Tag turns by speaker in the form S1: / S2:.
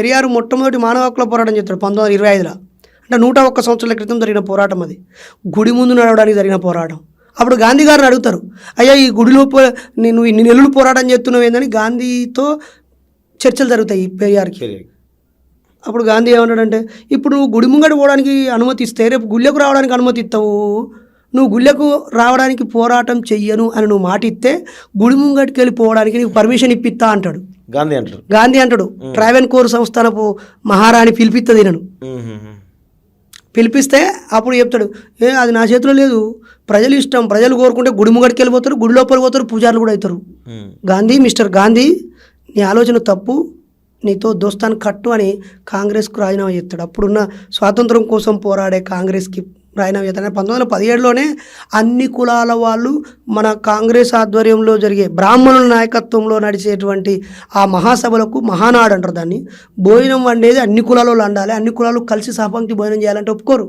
S1: పెరియారు మొట్టమొదటి మానవ హక్కుల పోరాటం చేస్తాడు 1925లో. అంటే 101 సంవత్సరాల క్రితం జరిగిన పోరాటం అది. గుడి ముందు నడవడానికి జరిగిన పోరాటం. అప్పుడు గాంధీ గారిని అడుగుతారు, అయ్యా ఈ గుడిలో నువ్వు ఇన్ని నెలలు పోరాటం చేస్తున్నావు ఏందని గాంధీతో చర్చలు జరుగుతాయి పెరియార్కి. అప్పుడు గాంధీ ఏమన్నాడంటే, ఇప్పుడు నువ్వు గుడి ముంగట పోవడానికి అనుమతి ఇస్తే రేపు గుళ్ళకు రావడానికి అనుమతి ఇస్తావు, నువ్వు గుళ్ళకు రావడానికి పోరాటం చెయ్యను అని నువ్వు మాట ఇస్తే గుడి ముంగటికి వెళ్ళి పోవడానికి నీకు పర్మిషన్ ఇప్పిస్తా అంటాడు గాంధీ అంటాడు. ట్రావెన్కోర్ సంస్థానపు మహారాణి పిలిపిస్తుంది నన్ను. పిలిపిస్తే అప్పుడు చెప్తాడు, అది నా చేతిలో లేదు, ప్రజలు ఇష్టం, ప్రజలు కోరుకుంటే గుడి ముంగటికి వెళ్ళిపోతారు, గుడి లోపలికి పోతారు, పూజారులు కూడా అవుతారు. గాంధీ, మిస్టర్ గాంధీ నీ ఆలోచన తప్పు, నీతో దోస్తాను కట్టు అని కాంగ్రెస్కు రాజీనామా చేస్తాడు. అప్పుడున్న స్వాతంత్రం కోసం పోరాడే కాంగ్రెస్కి రాజీనామా చేస్తాడు. 1917లోనే అన్ని కులాల వాళ్ళు మన కాంగ్రెస్ ఆధ్వర్యంలో జరిగే బ్రాహ్మణుల నాయకత్వంలో నడిచేటువంటి ఆ మహాసభలకు, మహానాడు అంటారు దాన్ని, భోజనం వండేది అన్ని కులాల వాళ్ళు వండాలి, అన్ని కులాలు కలిసి సహపంక్తి భోజనం చేయాలంటే ఒప్పుకోరు.